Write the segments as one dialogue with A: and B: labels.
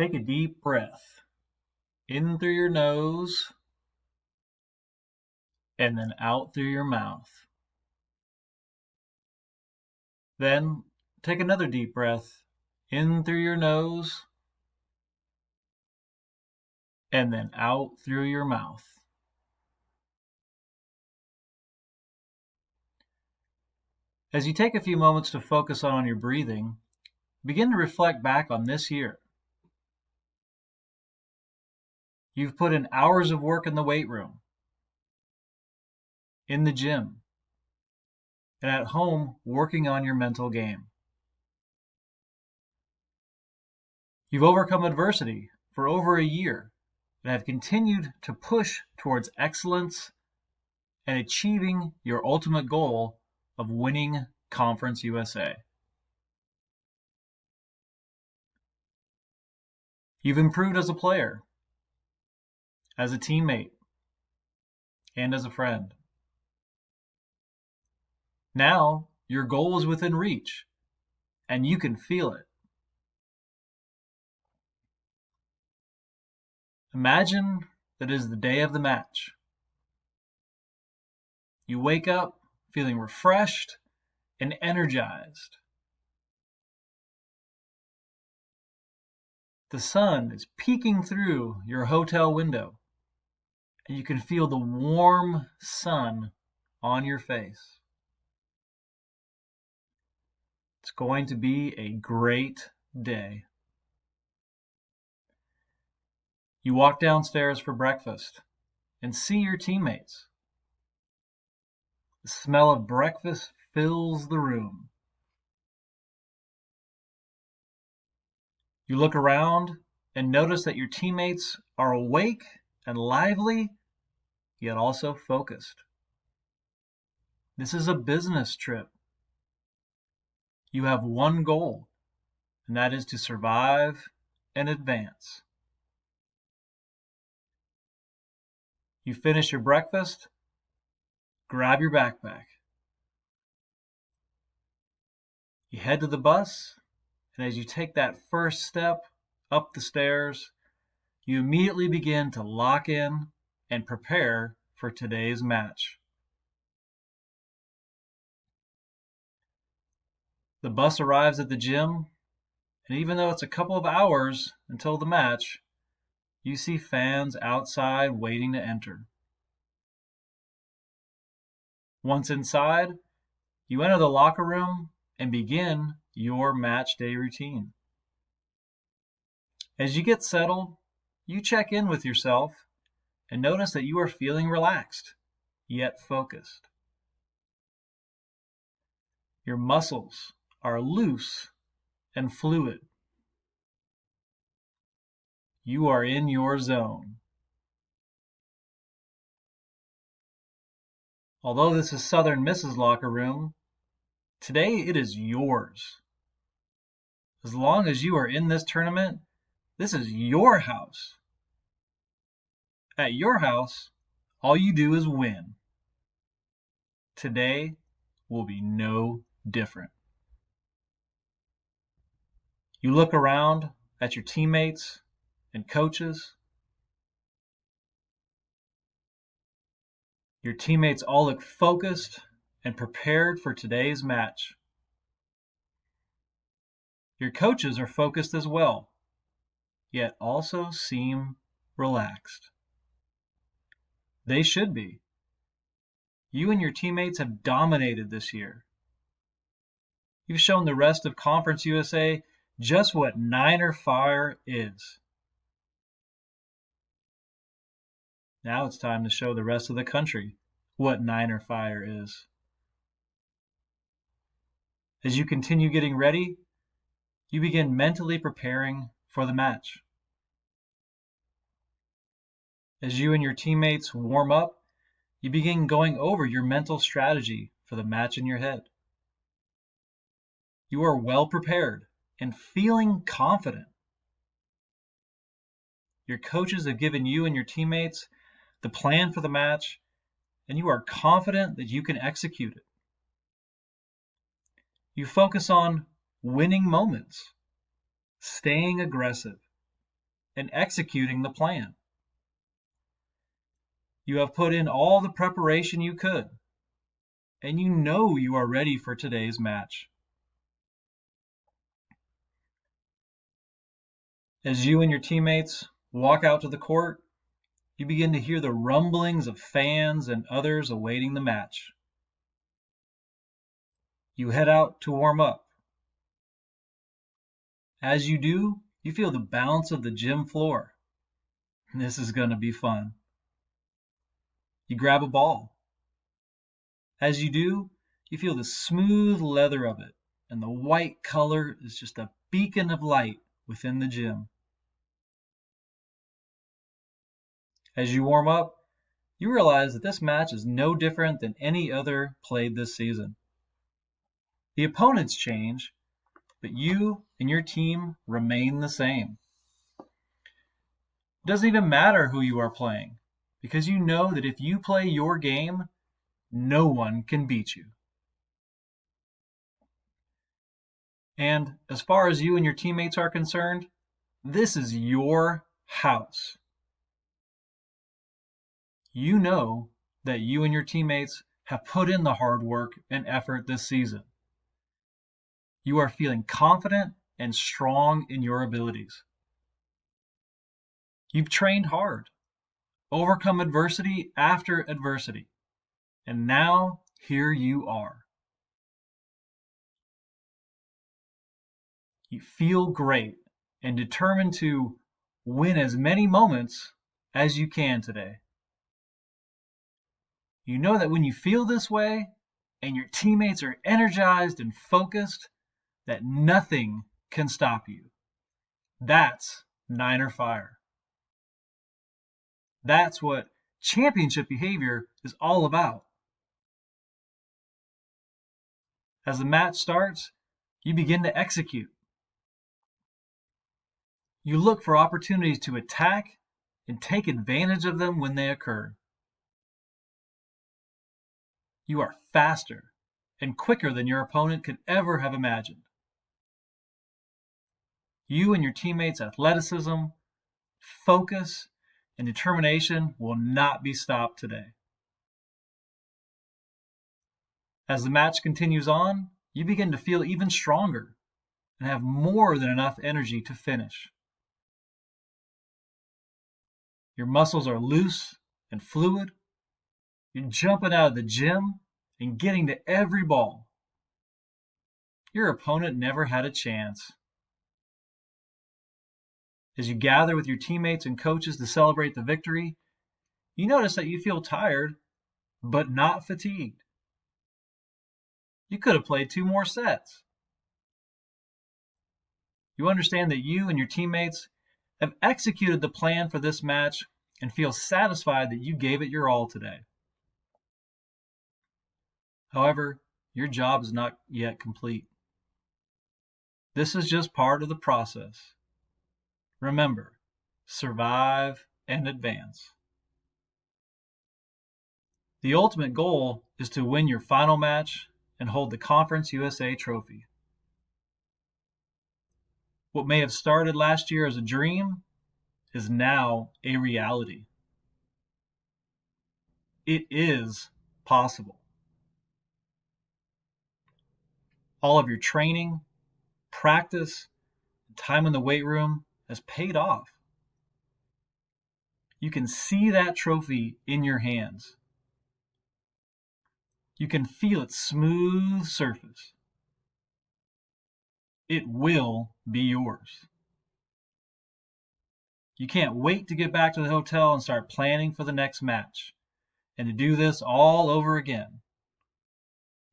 A: Take a deep breath in through your nose and then out through your mouth. Then take another deep breath in through your nose and then out through your mouth. As you take a few moments to focus on your breathing, begin to reflect back on this year. You've put in hours of work in the weight room, in the gym, and at home working on your mental game. You've overcome adversity for over a year and have continued to push towards excellence and achieving your ultimate goal of winning Conference USA. You've improved as a player, as a teammate, and as a friend. Now your goal is within reach, and you can feel it. Imagine that it is the day of the match. You wake up feeling refreshed and energized. The sun is peeking through your hotel window, and you can feel the warm sun on your face. It's going to be a great day. You walk downstairs for breakfast and see your teammates. The smell of breakfast fills the room. You look around and notice that your teammates are awake and lively, yet also focused. This is a business trip. You have one goal, and that is to survive and advance. You finish your breakfast, grab your backpack. You head to the bus, and as you take that first step up the stairs, you immediately begin to lock in and prepare for today's match. The bus arrives at the gym, and even though it's a couple of hours until the match, you see fans outside waiting to enter. Once inside, you enter the locker room and begin your match day routine. As you get settled, you check in with yourself and notice that you are feeling relaxed, yet focused. Your muscles are loose and fluid. You are in your zone. Although this is Southern Miss's locker room, today it is yours. As long as you are in this tournament, this is your house. At your house, all you do is win. Today will be no different. You look around at your teammates and coaches. Your teammates all look focused and prepared for today's match. Your coaches are focused as well, yet also seem relaxed. They should be. You and your teammates have dominated this year. You've shown the rest of Conference USA just what Niner fire is. Now it's time to show the rest of the country what Niner fire is. As you continue getting ready, you begin mentally preparing for the match. As you and your teammates warm up, you begin going over your mental strategy for the match in your head. You are well prepared and feeling confident. Your coaches have given you and your teammates the plan for the match, and you are confident that you can execute it. You focus on winning moments, staying aggressive, and executing the plan. You have put in all the preparation you could, and you know you are ready for today's match. As you and your teammates walk out to the court, you begin to hear the rumblings of fans and others awaiting the match. You head out to warm up. As you do, you feel the bounce of the gym floor. This is going to be fun. You grab a ball. As you do, you feel the smooth leather of it, and the white color is just a beacon of light within the gym. As you warm up, you realize that this match is no different than any other played this season. The opponents change, but you and your team remain the same. It doesn't even matter who you are playing, because you know that if you play your game, no one can beat you. And as far as you and your teammates are concerned, this is your house. You know that you and your teammates have put in the hard work and effort this season. You are feeling confident and strong in your abilities. You've trained hard, overcome adversity after adversity, and now here you are. You feel great and determined to win as many moments as you can today. You know that when you feel this way and your teammates are energized and focused, that nothing can stop you. That's Niner fire. That's what championship behavior is all about. As the match starts, you begin to execute. You look for opportunities to attack and take advantage of them when they occur. You are faster and quicker than your opponent could ever have imagined. You and your teammates' athleticism, focus, and determination will not be stopped today. As the match continues on, you begin to feel even stronger and have more than enough energy to finish. Your muscles are loose and fluid. You're jumping out of the gym and getting to every ball. Your opponent never had a chance. As you gather with your teammates and coaches to celebrate the victory, you notice that you feel tired, but not fatigued. You could have played 2 more sets. You understand that you and your teammates have executed the plan for this match and feel satisfied that you gave it your all today. However, your job is not yet complete. This is just part of the process. Remember, survive and advance. The ultimate goal is to win your final match and hold the Conference USA trophy. What may have started last year as a dream is now a reality. It is possible. All of your training, practice, and time in the weight room has paid off. You can see that trophy in your hands. You can feel its smooth surface. It will be yours. You can't wait to get back to the hotel and start planning for the next match, and to do this all over again.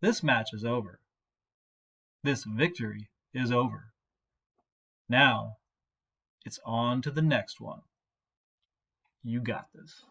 A: This match is over. This victory is over. Now, it's on to the next one. You got this.